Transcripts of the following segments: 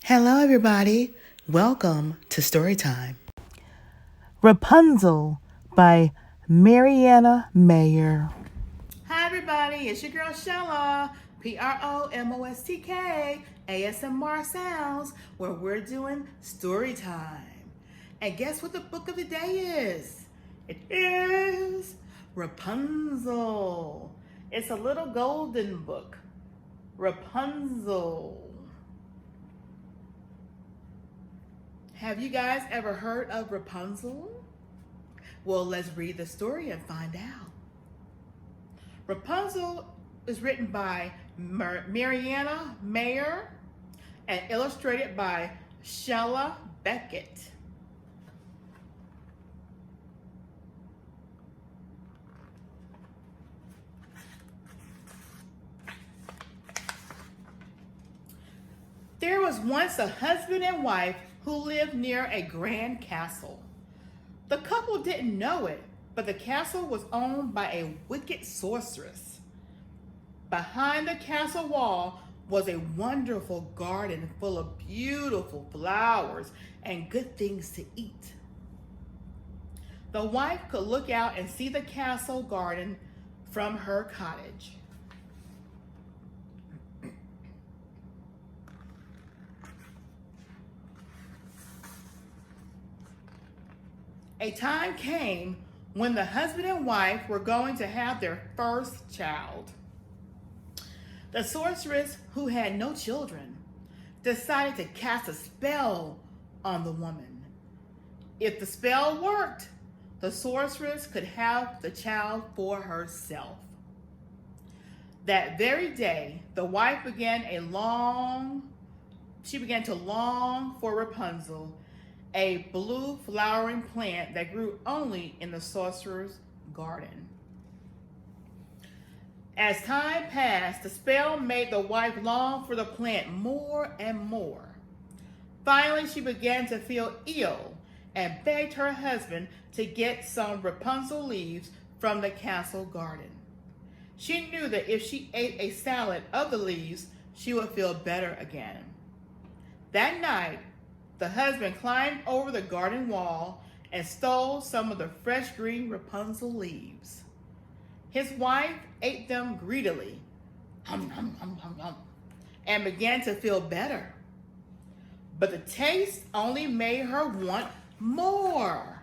Hello, everybody. Welcome to Storytime. Rapunzel by Marianna Mayer. Hi, everybody. It's your girl, Shella. PromoSTK, ASMR Sounds, where we're doing Storytime. And guess what the book of the day is? It is Rapunzel. It's a little golden book. Rapunzel. Have you guys ever heard of Rapunzel? Well, let's read the story and find out. Rapunzel is written by Marianna Mayer and illustrated by Shella Beckett. There was once a husband and wife who lived near a grand castle. The couple didn't know it, but the castle was owned by a wicked sorceress. Behind the castle wall was a wonderful garden full of beautiful flowers and good things to eat. The wife could look out and see the castle garden from her cottage. A time came when the husband and wife were going to have their first child. The sorceress, who had no children, decided to cast a spell on the woman. If the spell worked, the sorceress could have the child for herself. That very day, the wife began to long for Rapunzel, a blue flowering plant that grew only in the sorcerer's garden. As time passed, the spell made the wife long for the plant more and more. Finally, she began to feel ill and begged her husband to get some Rapunzel leaves from the castle garden. She knew that if she ate a salad of the leaves, she would feel better again. That night, the husband climbed over the garden wall and stole some of the fresh green Rapunzel leaves. His wife ate them greedily, and began to feel better. But the taste only made her want more.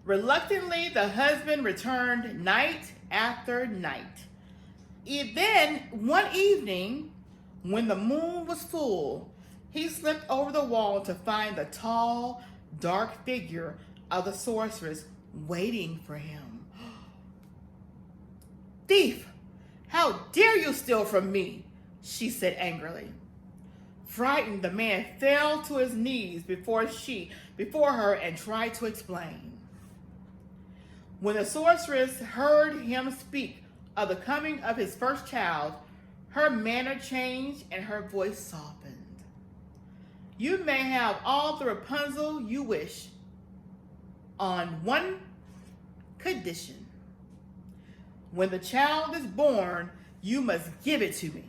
Reluctantly, the husband returned night after night. Then, one evening, when the moon was full, he slipped over the wall to find the tall, dark figure of the sorceress waiting for him. "Thief, how dare you steal from me?" she said angrily. Frightened, the man fell to his knees before her and tried to explain. When the sorceress heard him speak of the coming of his first child, her manner changed and her voice softened. "You may have all the Rapunzel you wish, on one condition. When the child is born, you must give it to me."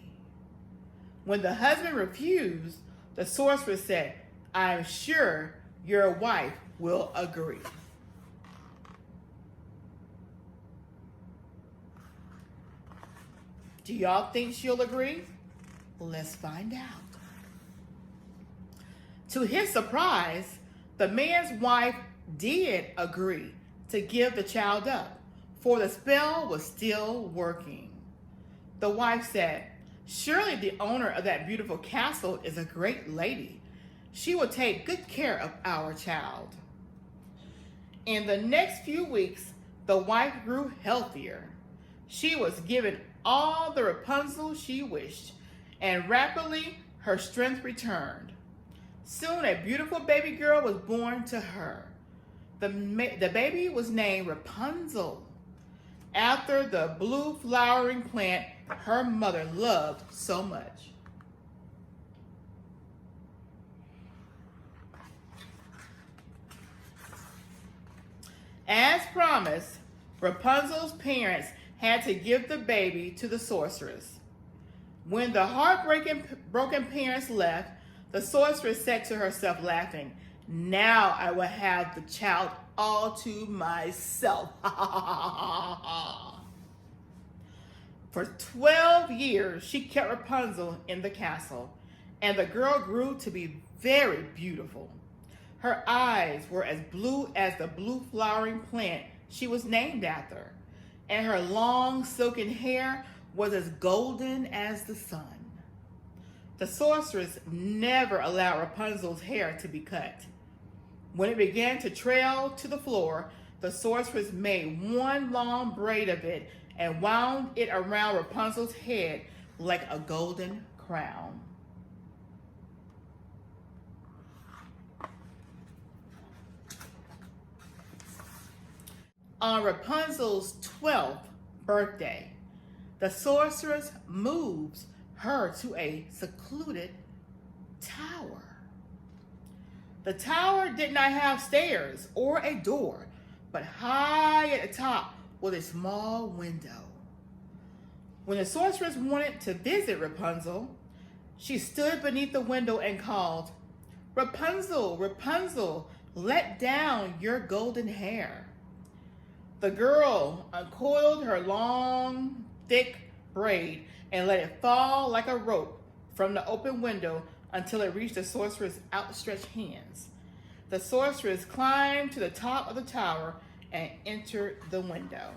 When the husband refused, the sorceress said, "I'm sure your wife will agree." Do y'all think she'll agree? Let's find out. To his surprise, the man's wife did agree to give the child up, for the spell was still working. The wife said, "Surely the owner of that beautiful castle is a great lady. She will take good care of our child." In the next few weeks, the wife grew healthier. She was given all the Rapunzel she wished, and rapidly her strength returned. Soon a beautiful baby girl was born to her. The baby was named Rapunzel, after the blue flowering plant her mother loved so much. As promised, Rapunzel's parents had to give the baby to the sorceress. When the broken parents left, the sorceress said to herself, laughing, "Now I will have the child all to myself." For 12 years, she kept Rapunzel in the castle, and the girl grew to be very beautiful. Her eyes were as blue as the blue flowering plant she was named after, and her long silken hair was as golden as the sun. The sorceress never allowed Rapunzel's hair to be cut. When it began to trail to the floor, the sorceress made one long braid of it and wound it around Rapunzel's head like a golden crown. On Rapunzel's 12th birthday, the sorceress moves her to a secluded tower. The tower did not have stairs or a door, but high at the top was a small window. When the sorceress wanted to visit Rapunzel, she stood beneath the window and called, "Rapunzel, Rapunzel, let down your golden hair." The girl uncoiled her long, thick braid and let it fall like a rope from the open window until it reached the sorceress' outstretched hands. The sorceress climbed to the top of the tower and entered the window.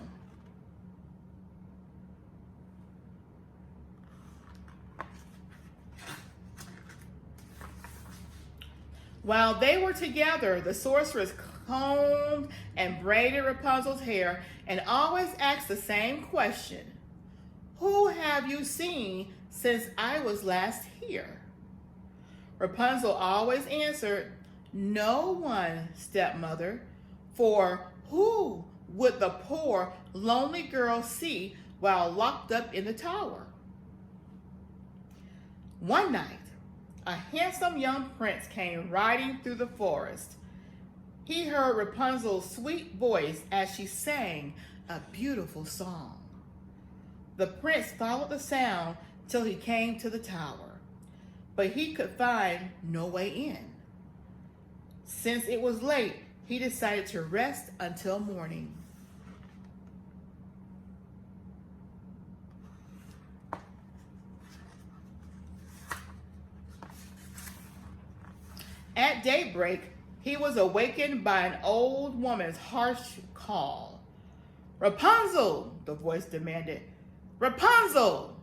While they were together, the sorceress combed and braided Rapunzel's hair and always asked the same question: "Who have you seen since I was last here?" Rapunzel always answered, "No one, stepmother, for who would the poor, lonely girl see while locked up in the tower?" One night, a handsome young prince came riding through the forest. He heard Rapunzel's sweet voice as she sang a beautiful song. The prince followed the sound till he came to the tower, but he could find no way in. Since it was late, he decided to rest until morning. At daybreak, he was awakened by an old woman's harsh call. "Rapunzel," the voice demanded, "Rapunzel,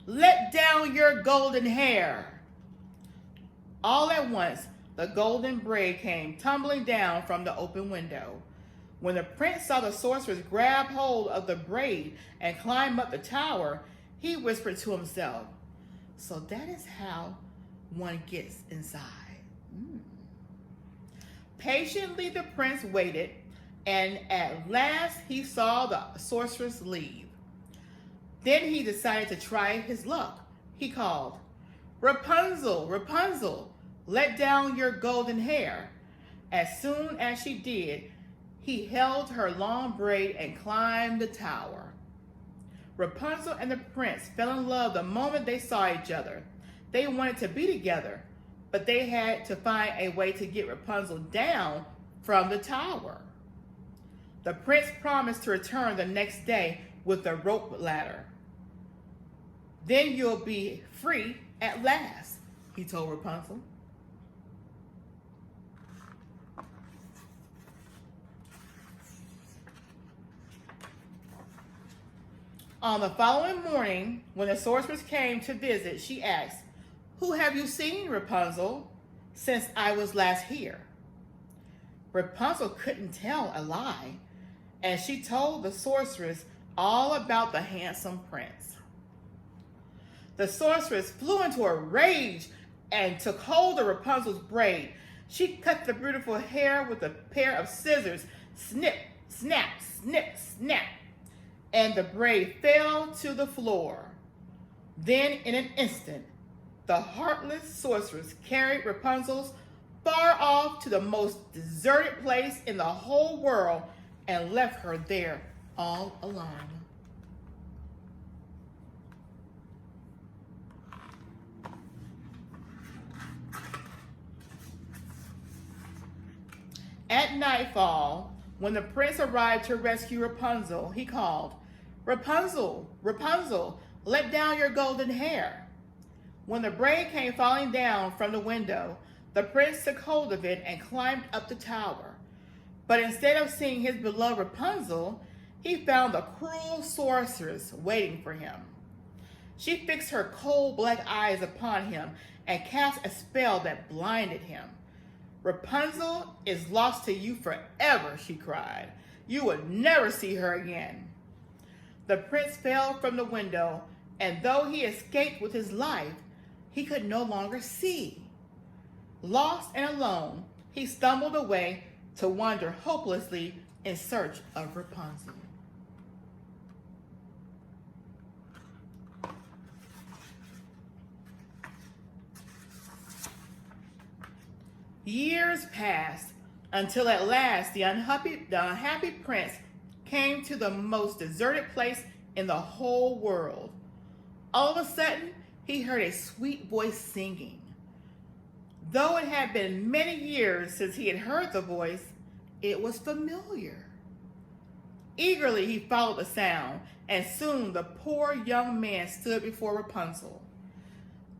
let down your golden hair." All at once, the golden braid came tumbling down from the open window. When the prince saw the sorceress grab hold of the braid and climb up the tower, he whispered to himself, "So that is how one gets inside." Patiently, the prince waited, and at last he saw the sorceress leave. Then he decided to try his luck. He called, "Rapunzel, Rapunzel, let down your golden hair." As soon as she did, he held her long braid and climbed the tower. Rapunzel and the prince fell in love the moment they saw each other. They wanted to be together, but they had to find a way to get Rapunzel down from the tower. The prince promised to return the next day with a rope ladder. "Then you'll be free at last," he told Rapunzel. On the following morning, when the sorceress came to visit, she asked, "Who have you seen, Rapunzel, since I was last here?" Rapunzel couldn't tell a lie, and she told the sorceress all about the handsome prince. The sorceress flew into a rage and took hold of Rapunzel's braid. She cut the beautiful hair with a pair of scissors. Snip, snap, snip, snap, and the braid fell to the floor. Then, in an instant, the heartless sorceress carried Rapunzel far off to the most deserted place in the whole world and left her there all alone. At nightfall, when the prince arrived to rescue Rapunzel, he called, "Rapunzel, Rapunzel, let down your golden hair." When the braid came falling down from the window, the prince took hold of it and climbed up the tower. But instead of seeing his beloved Rapunzel, he found the cruel sorceress waiting for him. She fixed her cold black eyes upon him and cast a spell that blinded him. "Rapunzel is lost to you forever," she cried. "You will never see her again." The prince fell from the window, and though he escaped with his life, he could no longer see. Lost and alone, he stumbled away to wander hopelessly in search of Rapunzel. Years passed until at last the unhappy prince came to the most deserted place in the whole world. All of a sudden, he heard a sweet voice singing. Though it had been many years since he had heard the voice, it was familiar. Eagerly he followed the sound, and soon the poor young man stood before Rapunzel.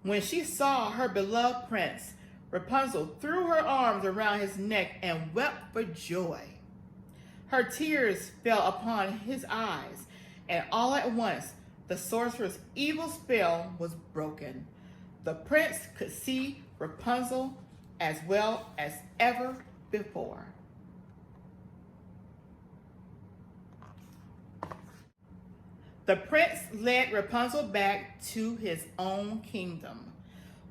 When she saw her beloved prince, Rapunzel threw her arms around his neck and wept for joy. Her tears fell upon his eyes, and all at once the sorcerer's evil spell was broken. The prince could see Rapunzel as well as ever before. The prince led Rapunzel back to his own kingdom,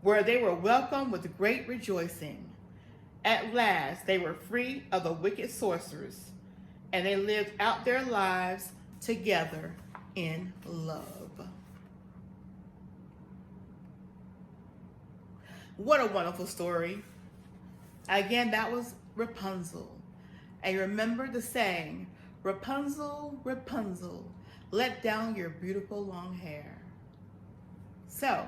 where they were welcomed with great rejoicing. At last, they were free of the wicked sorcerers, and they lived out their lives together in love. What a wonderful story. Again, that was Rapunzel. And remember the saying, "Rapunzel, Rapunzel, let down your beautiful long hair." So,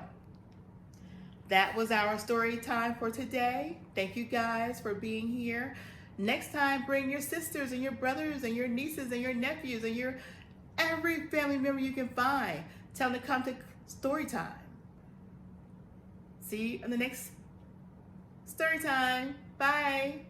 that was our story time for today. Thank you guys for being here. Next time, bring your sisters and your brothers and your nieces and your nephews and your every family member you can find. Tell them to come to story time. See you in the next story time. Bye.